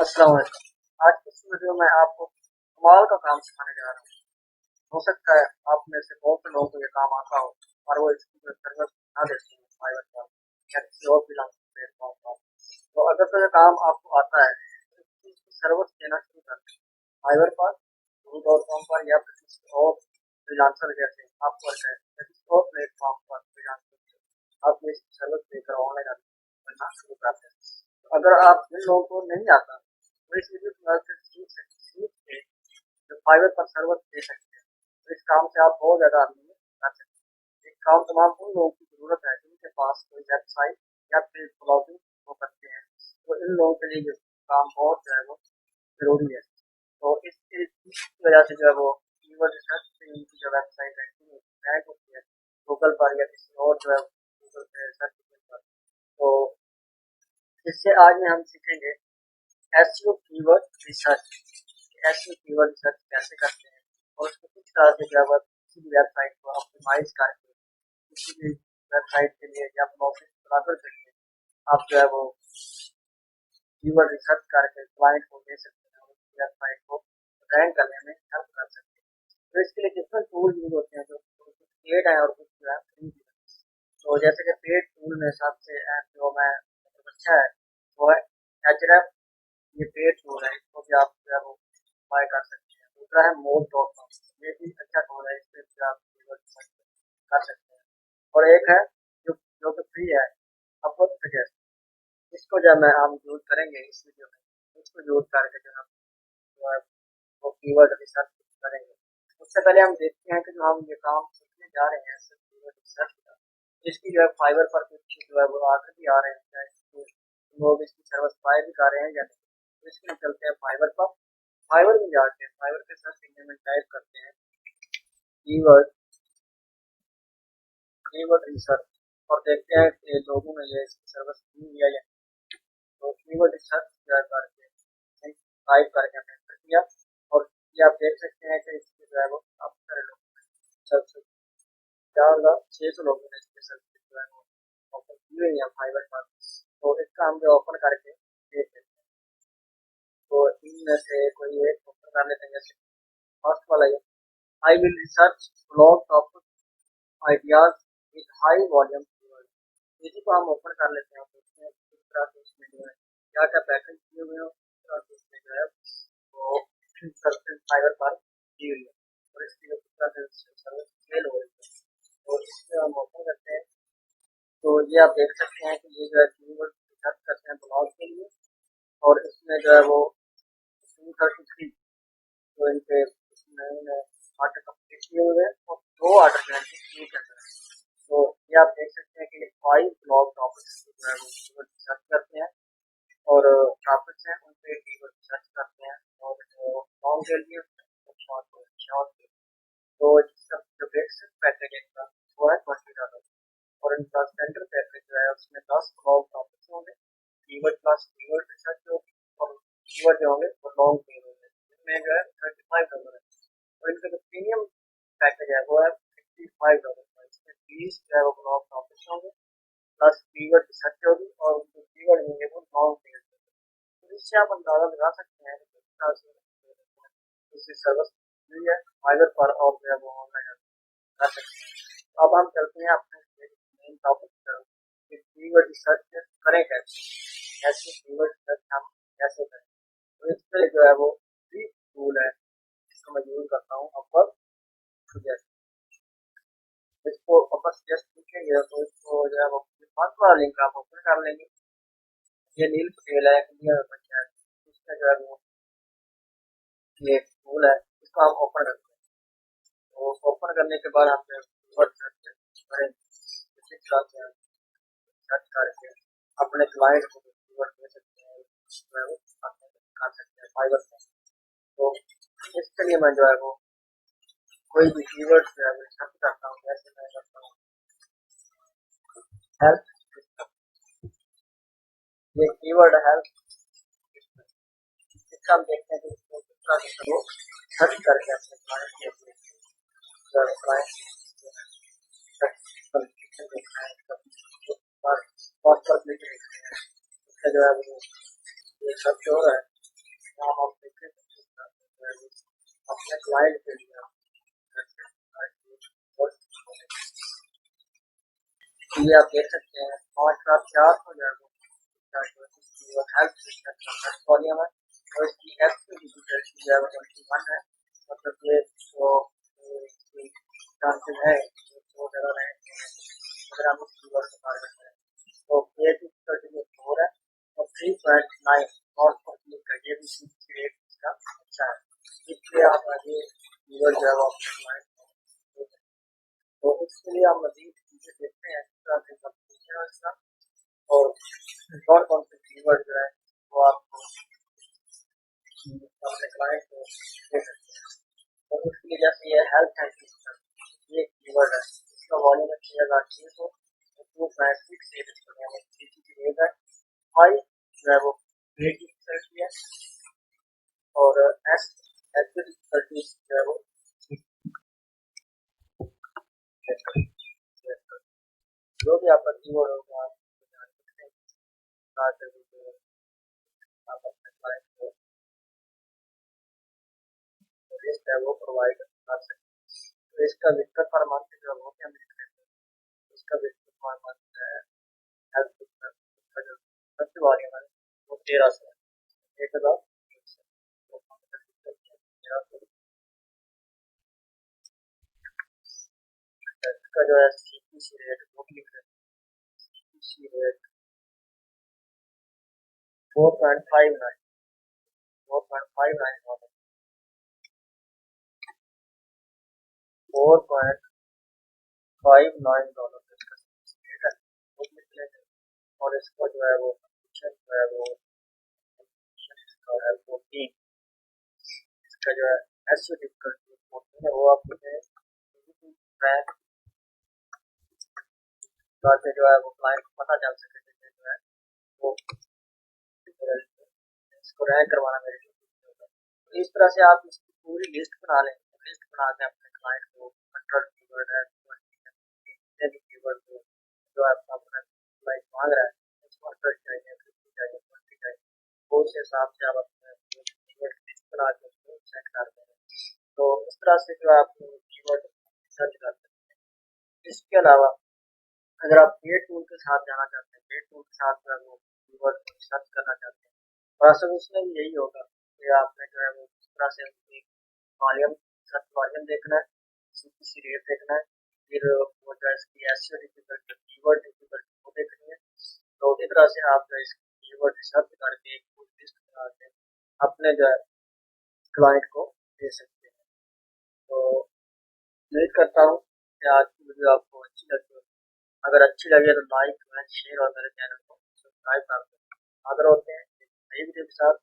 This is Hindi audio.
अस्सलाम वालेकुम। आज की इस वीडियो में आपको कमाल का काम सिखाने जा रहा हूँ। हो सकता है आप में से बहुत से लोगों को ये काम आता हो और वो इसकी जो सर्विस ना देते हैं फाइवर पर या किसी और फ्रीलांसिंग प्लेटफॉर्म पर। तो अगर तो ये काम आपको आता है तो इसकी सर्विस देना शुरू कर दें फाइवर पर, urdu.com पर या फिर किसी और फ्रीलांसर जैसे अपवर्क है या किसी और प्लेटफॉर्म पर फ्रीलांसर आप ये सर्विस देकर ऑनलाइन करना शुरू कर दें। तो अगर आप जिन लोगों को नहीं आता तो इस वीडियो की मदद से सीख के जो फाइवर पर सर्वर दे सकते हैं। तो इस काम से आप बहुत ज़्यादा आदमी कर सकते हैं। एक काम तमाम उन लोगों की ज़रूरत है जिनके पास कोई वेबसाइट या फिर ब्लॉगिंग वो करते हैं। तो इन लोगों के लिए ये काम बहुत जो है वो ज़रूरी है। तो इसकी वजह से जो है वो कीवर्ड रिसर्च से उनकी जो वेबसाइट है रैंक होती है गूगल पर या किसी और जो है गूगल पे सर्च पर। तो इससे आज में हम सीखेंगे SEO keyword research. SEO keyword research कैसे करते हैं और उसको किस तरह से जो है किसी भी वेबसाइट को ऑप्टिमाइज करके किसी भी वेबसाइट के लिए या ब्लॉगिंग ब्लॉगर के लिए आप जो है वो कीवर्ड रिसर्च करके क्लाइंट को दे सकते हैं और उस वेबसाइट को रैंक करने में हेल्प कर सकते हैं। तो इसके लिए डिफरेंट टूल यूज होते हैं जो कुछ पेड है और कुछ जो है फ्री भी है। तो जैसे कि पेड टूल में सबसे जो मैं अच्छा है वो है एचरेफ। ये पेड टूल है, इसको भी आप जो है वो बाय कर सकते हैं। दूसरा है मोड.com, ये भी अच्छा टूल है, इससे भी आप कीवर्ड रिसर्च कर सकते हैं। और एक है जो जो कि फ्री है अपवर्क सजेस्ट। इसको जब मैं हम यूज करेंगे इस वीडियो में, इसको यूज करके जो हम जो है वो कीवर्ड रिसर्च करेंगे। उससे पहले हम देखते हैं कि जो हम ये काम सीखने जा रहे हैं कीवर्ड रिसर्च का, इसकी जो है फाइवर पर कुछ जो है वो आगे भी आ रहे हैं, लोग इसकी सर्विस बाय भी कर रहे हैं या नहीं। तो इसके लिए चलते हैं फाइवर पर। फाइवर में जाते हैं, फाइवर के सर्च इंजन में टाइप करते हैं कीवर्ड कीवर्ड रिसर्च और देखते हैं कि लोगों ने ये इसकी सर्विस दी है या नहीं। तो कीवर्ड रिसर्च करके टाइप करके हमने एंटर किया और ये आप देख सकते हैं कि इसकी जो है वो काफी सारे लोग सर्च 4,06,000 लोगों ने इसकी सर्च जो है वो ओपन की हुई है फाइवर पर। तो इसका हम जो ओपन करके देख लेते हैं। तो इनमें से कोई एक ओपन कर लेते हैं। जैसे फर्स्ट वाला ये I will research blog topic ideas with high volume keyword. इसी को हम ओपन कर लेते हैं, देखते हैं किस तरह से इसमें जो है क्या क्या पैकेज दिए हुए हैं, किस तरह से इसमें जो है वो सर्विस फाइवर पर दी हुई है और इसकी जो किस तरह से सर्विस सेल हो रही है। तो इसमें हम ओपन करते हैं। तो ये आप देख सकते हैं कि ये जो है कीवर्ड रिसर्च करते हैं ब्लॉग के लिए और इसमें जो है वो 233 तो इनके इसमें ऑर्डर कंप्लीट किए हुए हैं और 2 ऑर्डर जो है क्यू के अंदर है। तो ये आप देख सकते हैं कि 5 ब्लॉग टॉपिक्स जो है वो कीवर्ड सर्च करते हैं और टॉपिक्स हैं उन पे कीवर्ड सर्च करते हैं और जो लॉन्ग के लिए शॉर्ट के। तो सब जो बेसिक पैकेज है इनका वो है $20 और इनका सेंट्रल पैकेज जो है उसमें 10 ब्लॉग टॉपिक्स होंगे, कीवर्ड प्लस कीवर्ड रिसर्च होगी और कीवर्ड जो होंगे वो लॉन्ग के होंगे, इसमें जो है $35 है। और इनका जो प्रीमियम पैकेज है वो है $55। इसमें 20 जो है वो ब्लॉग टॉपिक्स होंगे प्लस कीवर्ड रिसर्च होगी और जो कीवर्ड होंगे वो लॉन्ग टेल होंगे। तो इससे आप अंदाजा लगा सकते हैं कि किस तरह से इसकी सर्विस हुई है फाइवर पर और जो है वो ऑनलाइन कर सकते हैं। तो अब हम चलते हैं अपने मेन टॉपिक पर कि कीवर्ड रिसर्च करें कैसे, ऐसे कीवर्ड रिसर्च हम कैसे करें। तो इससे जो है वो फ्री टूल है जिसको मैं यूज करता हूँ अपवर्क सजेस्ट। इसको वापस जस्ट लिखेंगे तो इसको जो है वो फर्स्ट वाला लिंक आप ओपन कर लेंगे। ये नील पटेल है इंडिया में पंचायत, इसका जो है वो ये टूल है, इसको हम ओपन करते हैं। तो ओपन करने के बाद हम कीवर्ड सर्च करें, इसी तरह से सर्च करके अपने क्लाइंट को कीवर्ड दे सकते हैं, जो है वो कर सकते हैं फाइवर में। तो इसके लिए मैं जो है वो कोई भी कीवर्ड जो है वो सर्च करता हूँ, जैसे मैं करता हूँ हेल्थ सिस्टम। ये कीवर्ड हेल्थ इसका हम देखते हैं कि इसको किस तरह से वो सर्च करके अपने क्लाइंट के अपने क्लाइंट देखना है और जो है वो ये सर्च हो रहा है नाम आप देखें अपने क्लाइंट के लिए ये आप देख सकते हैं 5400 जो है वो हेल्थ कॉलियम है और इसकी डिटेल्स जो है वो 21 है। मतलब ये जो चांसेस है वो ज़्यादा रहेंगे अगर हम इस कीवर्ड के बारे में करें। तो ये 34 है और 3.9 कॉस्ट पर क्लिक का ये भी रेट इसका अच्छा है, इसलिए आप आगे कीवर्ड जो है वो अपने क्लाइंट को। तो इसके लिए हम मजीद चीज़ें देखते हैं इसका और कौन कौन से कीवर्ड जो है वो आपको अपने क्लाइंट को दे सकते हैं। तो उसके लिए जैसे ये हेल्थ एंड सिस्टम ये कीवर्ड है, इसका वॉल्यूम है 6600 2.6 है, हाई जो है वो ग्रेड की है और एस एक्टिविटी जो है वो जो भी आपका कीवर्ड होगा आप अपने क्लाइंट को लिस्ट है वो प्रोवाइड कर सकते हैं। तो इसका विस्तर पर मंथ जो है वो क्या मिलता है, इसका विस्तर पर मंथ है हेल्थ का जो सबसे वाली है वो 1300 है, 1000। इसका जो है सीपीसी रेट वो क्लिक है, सीपीसी रेट 4.59 $4.59 इसका रेट है वो क्लिक लेंगे और इसका जो है वो जो है वो इसका है 14। इसका जो है एसईओ डिफिकल्टी 14 है वो आपको ब्रांड ताकि जो है वो क्लाइंट को पता चल सके कि जो है वो इसको रैंक करवाना मेरे लिए। तो इस तरह से आप इसकी पूरी लिस्ट बना लें, लिस्ट बना के अपने क्लाइंट को 100 कीवर्ड है कीवर्ड को जो आपका अपना क्लाइंट मांग रहा है उसको 100 चाहिए 50 चाहिए 20 चाहिए वो उस हिसाब से आप अपने कीवर्ड लिस्ट बना के उसको सेट कर दें। तो इस तरह से जो आप कीवर्ड सर्च कर सकते हैं। इसके अलावा अगर आप पेड टूल के साथ जाना चाहते हैं, पेड टूल के साथ जो है वो कीवर्ड सर्च करना चाहते हैं, प्रोसेस उसमें भी यही होगा कि आपने जो है वो इस तरह से वॉल्यूम सर्च वॉल्यूम देखना है, सीपीसी रेट देखना है, फिर वो जो है इसकी एसईओ डिफिकल्टी कीवर्ड डिफिकल्टी वो देखनी है। तो इस तरह से आप जो है इस कीवर्ड सर्च करके एक फुल लिस्ट बना के अपने जो है क्लाइंट को दे सकते हैं। तो उम्मीद करता हूँ कि आज की वीडियो आपको अच्छी लगी हो। अगर अच्छी लगे तो लाइक कमेंट शेयर और मेरे चैनल को सब्सक्राइब कर दें। अगर होते हैं नई वीडियो के साथ।